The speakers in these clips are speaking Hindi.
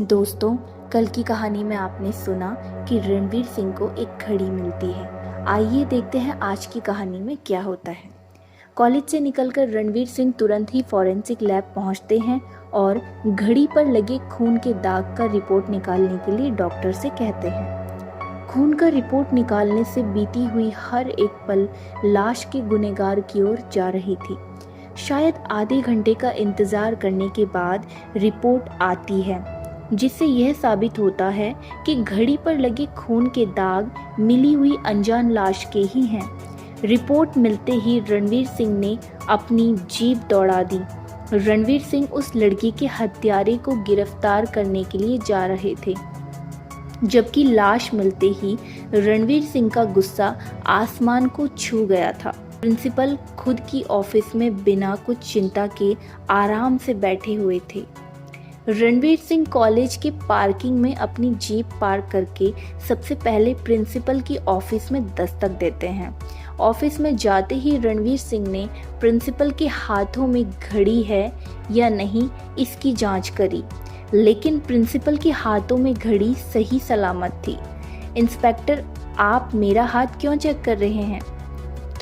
दोस्तों, कल की कहानी में आपने सुना कि रणवीर सिंह को एक घड़ी मिलती है। आइए देखते हैं आज की कहानी में क्या होता है। कॉलेज से निकलकर रणवीर सिंह तुरंत ही फॉरेंसिक लैब पहुंचते हैं और घड़ी पर लगे खून के दाग का रिपोर्ट निकालने के लिए डॉक्टर से कहते हैं। खून का रिपोर्ट निकालने से बीती हुई हर एक पल लाश के गुनहगार की ओर जा रही थी। शायद आधे घंटे का इंतजार करने के बाद रिपोर्ट आती है, जिससे यह साबित होता है कि घड़ी पर लगे खून के दाग मिली हुई अनजान लाश के ही हैं। रिपोर्ट मिलते ही रणवीर सिंह ने अपनी जीप दौड़ा दी। रणवीर सिंह उस लड़की के हत्यारे को गिरफ्तार करने के लिए जा रहे थे, जबकि लाश मिलते ही रणवीर सिंह का गुस्सा आसमान को छू गया था। प्रिंसिपल खुद की ऑफिस में बिना कुछ चिंता के आराम से बैठे हुए थे। रणवीर सिंह कॉलेज के पार्किंग में अपनी जीप पार्क करके सबसे पहले प्रिंसिपल की ऑफिस में दस्तक देते हैं। ऑफिस में जाते ही रणवीर सिंह ने प्रिंसिपल के हाथों में घड़ी है या नहीं इसकी जांच करी, लेकिन प्रिंसिपल के हाथों में घड़ी सही सलामत थी। इंस्पेक्टर, आप मेरा हाथ क्यों चेक कर रहे हैं?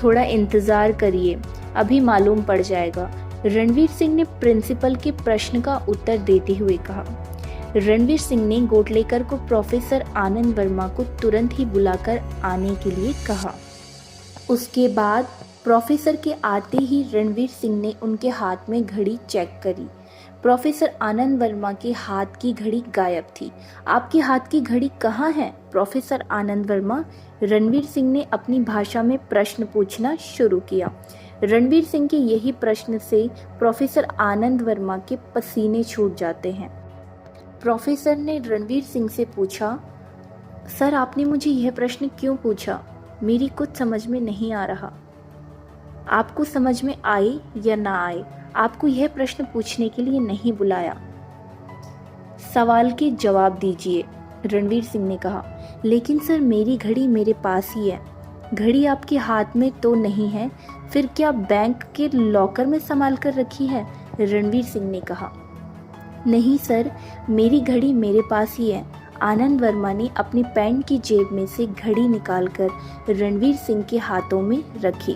थोड़ा इंतज़ार करिए, अभी मालूम पड़ जाएगा, रणवीर सिंह ने प्रिंसिपल के प्रश्न का उत्तर देते हुए कहा। रणवीर सिंह ने गोटलेकर को प्रोफेसर आनंद वर्मा को तुरंत ही बुलाकर आने के लिए कहा। उसके बाद प्रोफेसर के आते ही रणवीर सिंह ने उनके हाथ में घड़ी चेक करी। प्रोफेसर आनंद वर्मा के हाथ की घड़ी गायब थी। आपके हाथ की घड़ी कहाँ है, प्रोफेसर आनंद वर्मा? रणवीर सिंह ने अपनी भाषा में प्रश्न पूछना शुरू किया। रणवीर सिंह के यही प्रश्न से प्रोफेसर आनंद वर्मा के पसीने छूट जाते हैं। प्रोफेसर ने रणवीर सिंह से पूछा, सर आपने मुझे यह प्रश्न क्यों पूछा? मेरी कुछ समझ में नहीं आ रहा। आपको समझ में आए या ना आए, आपको यह प्रश्न पूछने के लिए नहीं बुलाया। सवाल के जवाब दीजिए, रणवीर सिंह ने कहा। लेकिन सर मेरी घड़ी मेरे पास ही है। घड़ी आपके हाथ में तो नहीं है, फिर क्या बैंक के लॉकर में संभाल कर रखी है? रणवीर सिंह ने कहा। नहीं सर, मेरी घड़ी मेरे पास ही है। आनंद वर्मा ने अपनी पैंट की जेब में से घड़ी निकालकर रणवीर सिंह के हाथों में रखी।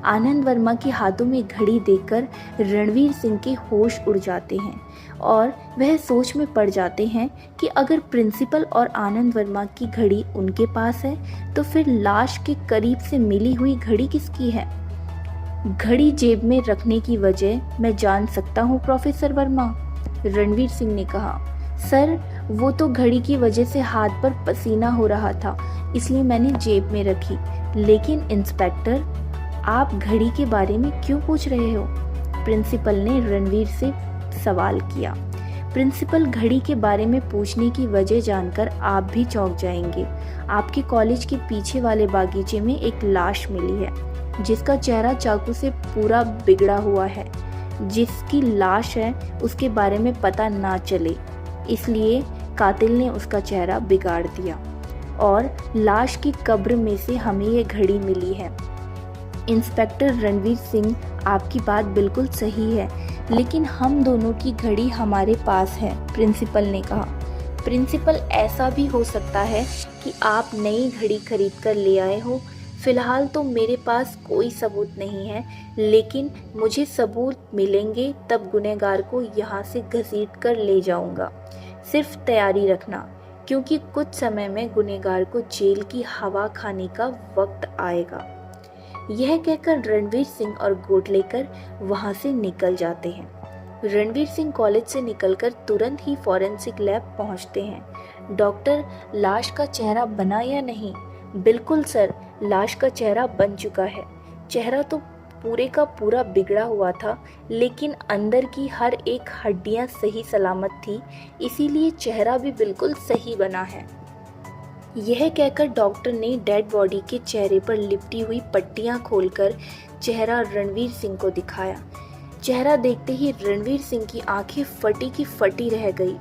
आनंद वर्मा के हाथों में घड़ी देखकर रणवीर सिंह के होश उड़ जाते हैं और वह सोच में पड़ जाते हैं कि अगर प्रिंसिपल और आनंद वर्मा की घड़ी उनके पास है तो फिर लाश के करीब से मिली हुई घड़ी किसकी है? घड़ी जेब में रखने की वजह मैं जान सकता हूँ प्रोफेसर वर्मा, रणवीर सिंह ने कहा। सर वो तो घड़ी की वजह से हाथ पर पसीना हो रहा था, इसलिए मैंने जेब में रखी। लेकिन इंस्पेक्टर, आप घड़ी के बारे में क्यों पूछ रहे हो? प्रिंसिपल ने रणवीर से सवाल किया। प्रिंसिपल, घड़ी के बारे में पूछने की वजह जानकर आप भी चौंक जाएंगे। आपके कॉलेज के पीछे वाले बागीचे में एक लाश मिली है, जिसका चेहरा चाकू से पूरा बिगड़ा हुआ है। जिसकी लाश है उसके बारे में पता ना चले, इसलिए कातिल ने उसका चेहरा बिगाड़ दिया और लाश की कब्र में से हमें ये घड़ी मिली है। इंस्पेक्टर रणवीर सिंह, आपकी बात बिल्कुल सही है, लेकिन हम दोनों की घड़ी हमारे पास है, प्रिंसिपल ने कहा। प्रिंसिपल, ऐसा भी हो सकता है कि आप नई घड़ी खरीद कर ले आए हो। फिलहाल तो मेरे पास कोई सबूत नहीं है, लेकिन मुझे सबूत मिलेंगे तब गुनहगार को यहाँ से घसीट कर ले जाऊँगा। सिर्फ तैयारी रखना, क्योंकि कुछ समय में गुनहगार को जेल की हवा खाने का वक्त आएगा। यह कहकर रणवीर सिंह और गोटलेकर वहां से निकल जाते हैं। रणवीर सिंह कॉलेज से निकलकर तुरंत ही फॉरेंसिक लैब पहुंचते हैं। डॉक्टर, लाश का चेहरा बना या नहीं? बिल्कुल सर, लाश का चेहरा बन चुका है। चेहरा तो पूरे का पूरा बिगड़ा हुआ था, लेकिन अंदर की हर एक हड्डियां सही सलामत थी, इसीलिए चेहरा भी बिल्कुल सही बना है। यह कहकर डॉक्टर ने डेड बॉडी के चेहरे पर लिपटी हुई पट्टियां खोलकर चेहरा रणवीर सिंह को दिखाया। चेहरा देखते ही रणवीर सिंह की आंखें फटी की फटी रह गई।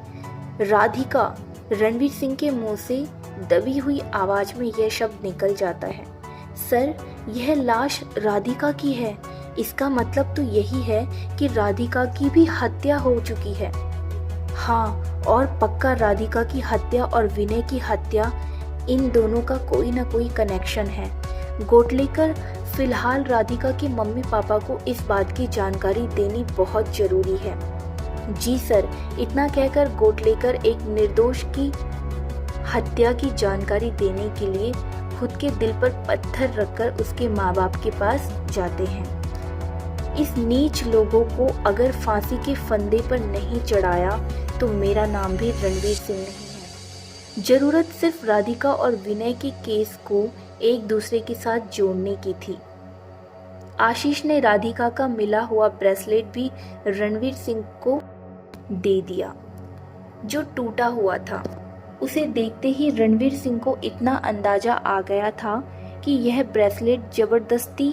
राधिका, रणवीर सिंह के मुंह से दबी हुई आवाज में यह शब्द निकल जाता है। सर, यह लाश राधिका की है। इसका मतलब तो यही है कि राधिका की भी हत्या हो चुकी है। हाँ, और पक्का राधिका की हत्या और विनय की हत्या, इन दोनों का कोई ना कोई कनेक्शन है। गोटलेकर फिलहाल राधिका के मम्मी पापा को इस बात की जानकारी देनी बहुत जरूरी है। जी सर, इतना कहकर गोटलेकर एक निर्दोष की हत्या की जानकारी देने के लिए खुद के दिल पर पत्थर रखकर उसके माँ बाप के पास जाते हैं। इस नीच लोगों को अगर फांसी के फंदे पर नहीं चढ़ाया तो मेरा नाम भी रणवीर सिंह नहीं है। जरूरत सिर्फ राधिका और विनय के केस को एक दूसरे के साथ जोड़ने की थी। आशीष ने राधिका का मिला हुआ ब्रेसलेट भी रणवीर सिंह को दे दिया, जो टूटा हुआ था। उसे देखते ही रणवीर सिंह को इतना अंदाजा आ गया था कि यह ब्रेसलेट जबरदस्ती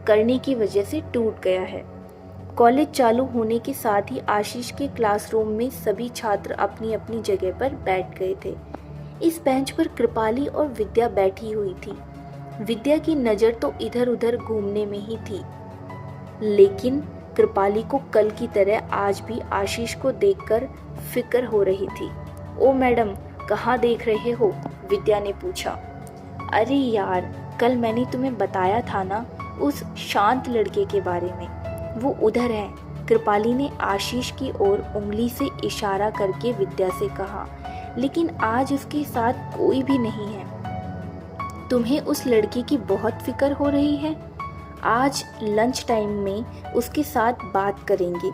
करने की वजह से टूट गया है। कॉलेज चालू होने के साथ ही आशीष के क्लासरूम में सभी छात्र अपनी अपनी जगह पर बैठ गए थे। इस बेंच पर कृपाली और विद्या बैठी हुई थी। विद्या की नज़र तो इधर उधर घूमने में ही थी, लेकिन कृपाली को कल की तरह आज भी आशीष को देखकर फिक्र हो रही थी। ओ मैडम, कहाँ देख रहे हो? विद्या ने पूछा। अरे यार, कल मैंने तुम्हें बताया था ना उस शांत लड़के के बारे में, वो उधर है। कृपाली ने आशीष की ओर उंगली से इशारा करके विद्या से कहा। लेकिन आज उसके साथ कोई भी नहीं है। तुम्हें उस लड़के की बहुत फिक्र हो रही है? आज लंच टाइम में उसके साथ बात करेंगे।